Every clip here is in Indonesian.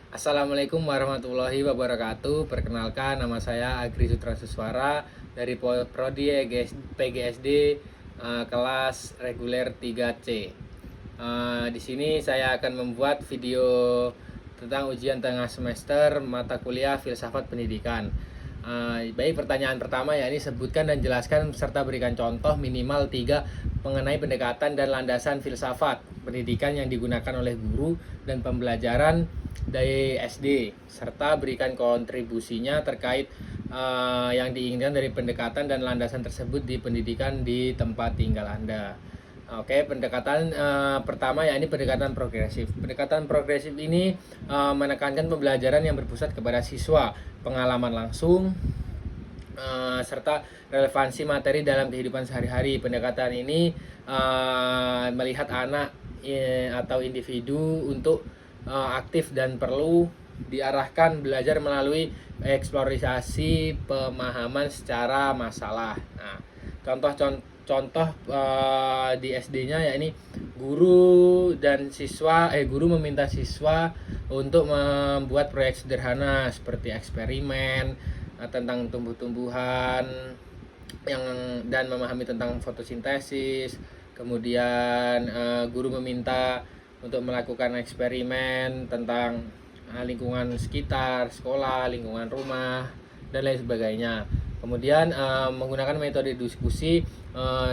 Assalamualaikum warahmatullahi wabarakatuh. Perkenalkan, nama saya Agri Sutrasuswara dari Prodi PGSD kelas reguler 3C. Di sini saya akan membuat video tentang ujian tengah semester mata kuliah Filsafat Pendidikan. Baik, pertanyaan pertama ya, ini sebutkan dan jelaskan serta berikan contoh minimal 3 mengenai pendekatan dan landasan filsafat pendidikan yang digunakan oleh guru dan pembelajaran dari SD, serta berikan kontribusinya terkait yang diinginkan dari pendekatan dan landasan tersebut di pendidikan di tempat tinggal Anda. Oke, pendekatan pertama ya, ini pendekatan progresif. Pendekatan progresif ini menekankan pembelajaran yang berpusat kepada siswa, pengalaman langsung, serta relevansi materi dalam kehidupan sehari-hari. Pendekatan ini melihat anak atau individu untuk aktif dan perlu diarahkan belajar melalui eksplorasi pemahaman secara masalah. Nah, contoh di SD-nya ya, ini guru meminta siswa untuk membuat proyek sederhana seperti eksperimen tentang tumbuh-tumbuhan dan memahami tentang fotosintesis. Kemudian guru meminta untuk melakukan eksperimen tentang lingkungan sekitar, sekolah, lingkungan rumah, dan lain sebagainya. Kemudian menggunakan metode diskusi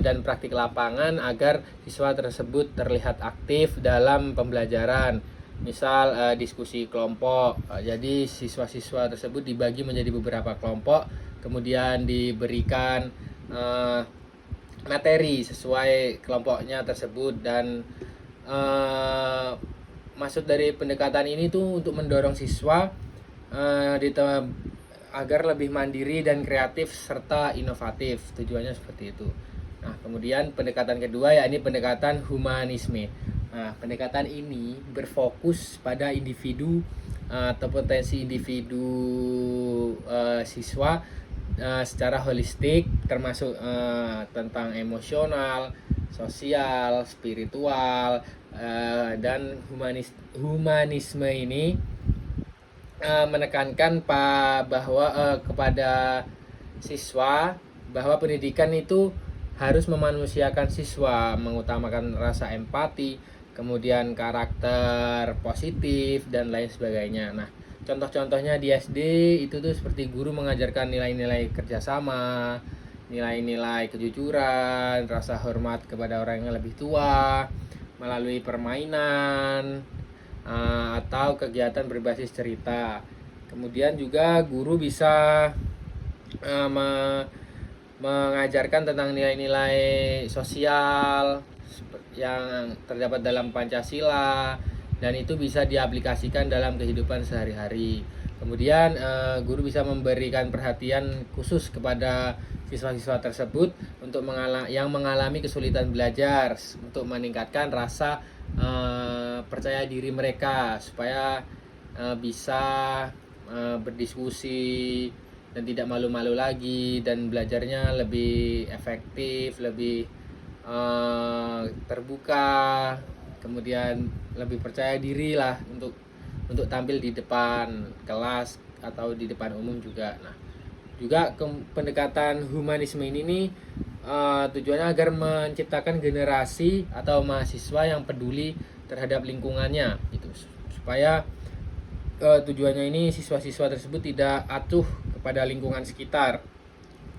dan praktik lapangan agar siswa tersebut terlihat aktif dalam pembelajaran. Misal diskusi kelompok. Jadi siswa-siswa tersebut dibagi menjadi beberapa kelompok, kemudian diberikan materi sesuai kelompoknya tersebut. Dan maksud dari pendekatan ini tuh untuk mendorong siswa agar lebih mandiri dan kreatif serta inovatif. Tujuannya seperti itu. Nah, kemudian pendekatan kedua ya, ini pendekatan humanisme. Nah, pendekatan ini berfokus pada individu atau potensi individu siswa secara holistik, termasuk tentang emosional, sosial, spiritual, dan humanisme ini menekankan kepada siswa bahwa pendidikan itu harus memanusiakan siswa, mengutamakan rasa empati, kemudian karakter positif, dan lain sebagainya. Nah, contoh-contohnya di SD itu tuh seperti guru mengajarkan nilai-nilai kerjasama, nilai-nilai kejujuran, rasa hormat kepada orang yang lebih tua, melalui permainan atau kegiatan berbasis cerita. Kemudian juga guru bisa mengajarkan tentang nilai-nilai sosial yang terdapat dalam Pancasila, dan itu bisa diaplikasikan dalam kehidupan sehari-hari. Kemudian guru bisa memberikan perhatian khusus kepada siswa-siswa tersebut untuk yang mengalami kesulitan belajar, untuk meningkatkan rasa percaya diri mereka supaya bisa berdiskusi dan tidak malu-malu lagi, dan belajarnya lebih efektif, lebih terbuka, kemudian lebih percaya diri lah untuk tampil di depan kelas atau di depan umum juga. Nah, juga pendekatan humanisme ini nih tujuannya agar menciptakan generasi atau mahasiswa yang peduli terhadap lingkungannya, gitu, supaya tujuannya ini siswa-siswa tersebut tidak acuh kepada lingkungan sekitar.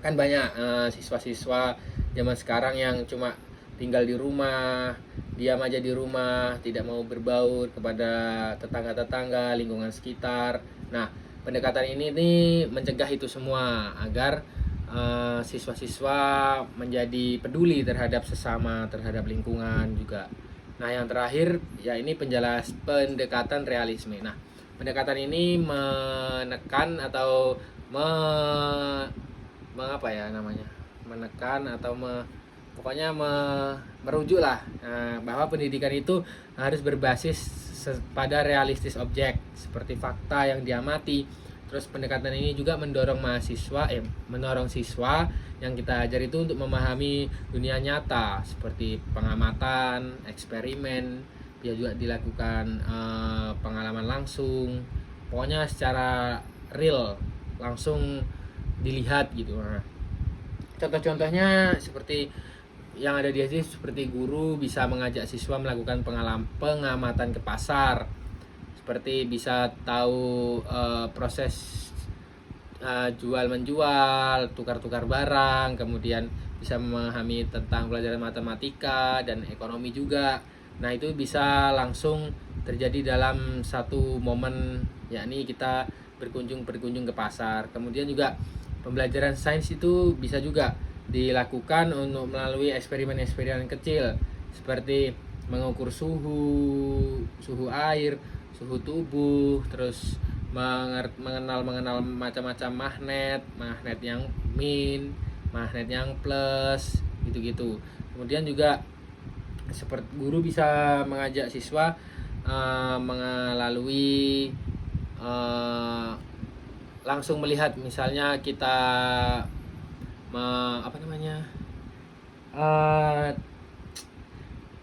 Kan banyak siswa-siswa zaman sekarang yang cuma tinggal di rumah, diam aja di rumah, tidak mau berbaur kepada tetangga-tetangga, lingkungan sekitar. Nah, pendekatan ini nih mencegah itu semua agar siswa-siswa menjadi peduli terhadap sesama, terhadap lingkungan juga. Nah, yang terakhir ya, ini pendekatan realisme. Nah, pendekatan ini menekan atau mengapa ya namanya, menekan atau pokoknya merujuk lah bahwa pendidikan itu harus berbasis pada realistis objek seperti fakta yang diamati. Terus pendekatan ini juga mendorong siswa yang kita ajar itu untuk memahami dunia nyata seperti pengamatan, eksperimen, dia juga dilakukan pengalaman langsung, pokoknya secara real, langsung dilihat gitu. Nah, contoh-contohnya seperti yang ada di sini, seperti guru bisa mengajak siswa melakukan pengamatan ke pasar, seperti bisa tahu proses jual menjual, tukar-tukar barang, kemudian bisa memahami tentang pelajaran matematika dan ekonomi juga. Nah, itu bisa langsung terjadi dalam satu momen, yakni kita berkunjung ke pasar. Kemudian juga pembelajaran sains itu bisa juga dilakukan untuk melalui eksperimen-eksperimen kecil, seperti mengukur suhu air, suhu tubuh, terus mengenal macam-macam magnet yang min, magnet yang plus, gitu-gitu. Kemudian juga seperti guru bisa mengajak siswa melalui langsung melihat, misalnya kita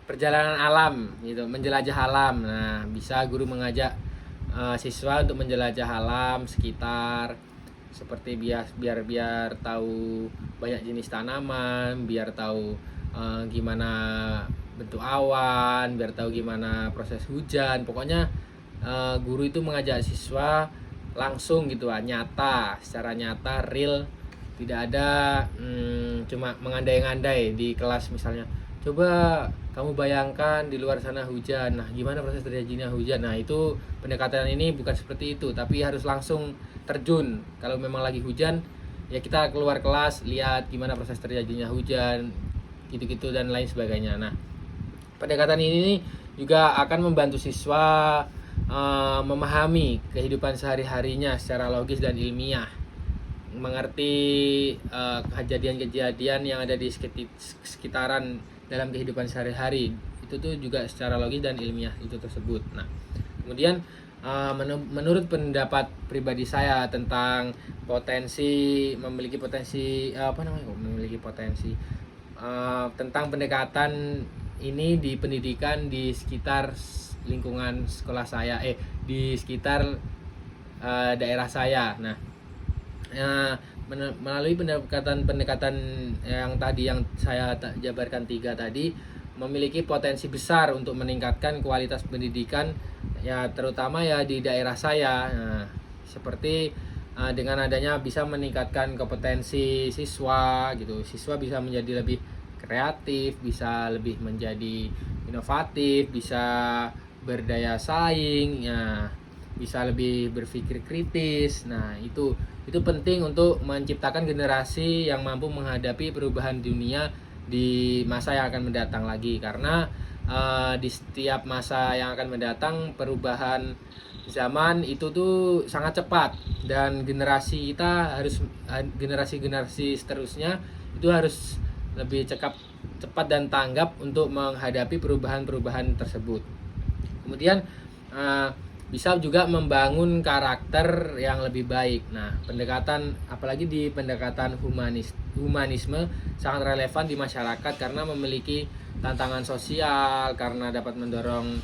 perjalanan alam gitu, menjelajah alam. Nah, bisa guru mengajak siswa untuk menjelajah alam sekitar, seperti biar tahu banyak jenis tanaman, biar tahu gimana bentuk awan, biar tahu gimana proses hujan. Pokoknya guru itu mengajak siswa langsung gitu, nyata, secara nyata, real, tidak ada cuma mengandai-andai di kelas. Misalnya, coba kamu bayangkan di luar sana hujan, nah gimana proses terjadinya hujan. Nah, itu pendekatan ini bukan seperti itu, tapi harus langsung terjun. Kalau memang lagi hujan, ya kita keluar kelas, lihat gimana proses terjadinya hujan, gitu-gitu dan lain sebagainya. Nah, pendekatan ini juga akan membantu siswa memahami kehidupan sehari-harinya secara logis dan ilmiah, mengerti kejadian-kejadian yang ada di sekitaran dalam kehidupan sehari-hari. Itu tuh juga secara logis dan ilmiah itu tersebut. Nah, kemudian menurut pendapat pribadi saya tentang memiliki potensi tentang pendekatan ini di pendidikan di sekitar lingkungan sekolah saya, di sekitar daerah saya. Nah, melalui pendekatan yang tadi, yang saya jabarkan 3 tadi, memiliki potensi besar untuk meningkatkan kualitas pendidikan, ya terutama ya di daerah saya. Nah, seperti dengan adanya bisa meningkatkan kompetensi siswa gitu. Siswa bisa menjadi lebih kreatif, bisa lebih menjadi inovatif, bisa berdaya saing, ya bisa lebih berpikir kritis. Nah, itu penting untuk menciptakan generasi yang mampu menghadapi perubahan dunia di masa yang akan mendatang lagi. Karena di setiap masa yang akan mendatang, perubahan zaman itu tuh sangat cepat, dan generasi seterusnya itu harus lebih cepat dan tanggap untuk menghadapi perubahan-perubahan tersebut. Kemudian bisa juga membangun karakter yang lebih baik. Nah, apalagi di pendekatan humanisme sangat relevan di masyarakat karena memiliki tantangan sosial, karena dapat mendorong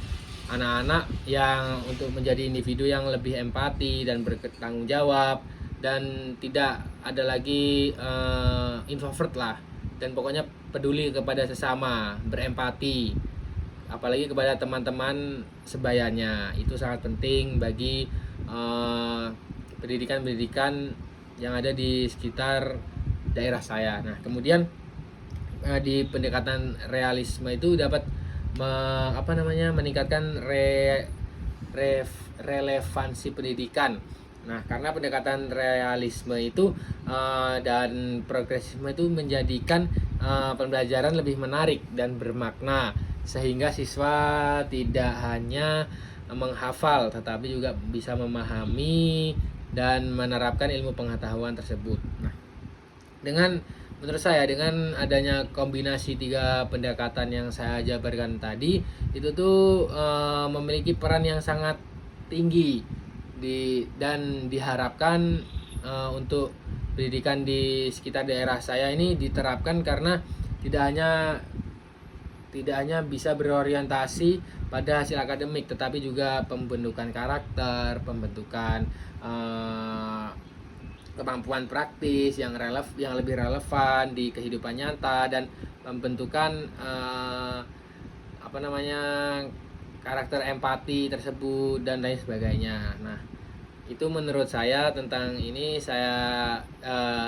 anak-anak yang untuk menjadi individu yang lebih empati dan bertanggung jawab, dan tidak ada lagi introvert lah, dan pokoknya peduli kepada sesama, berempati, apalagi kepada teman-teman sebayanya. Itu sangat penting bagi pendidikan yang ada di sekitar daerah saya. Nah, kemudian di pendekatan realisme itu dapat meningkatkan relevansi pendidikan. Nah, karena pendekatan realisme itu dan progresisme itu menjadikan pembelajaran lebih menarik dan bermakna, sehingga siswa tidak hanya menghafal tetapi juga bisa memahami dan menerapkan ilmu pengetahuan tersebut. Nah, menurut saya dengan adanya kombinasi 3 pendekatan yang saya jabarkan tadi, itu tuh memiliki peran yang sangat tinggi dan diharapkan untuk pendidikan di sekitar daerah saya ini diterapkan, karena tidak hanya tidak hanya bisa berorientasi pada hasil akademik, tetapi juga pembentukan karakter, pembentukan kemampuan praktis yang lebih relevan di kehidupan nyata, dan pembentukan karakter empati tersebut dan lain sebagainya. Nah, itu menurut saya tentang ini. Saya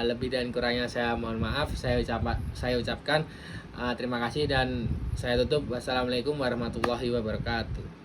lebih dan kurangnya saya mohon maaf. Saya ucapkan terima kasih dan saya tutup. Wassalamualaikum warahmatullahi wabarakatuh.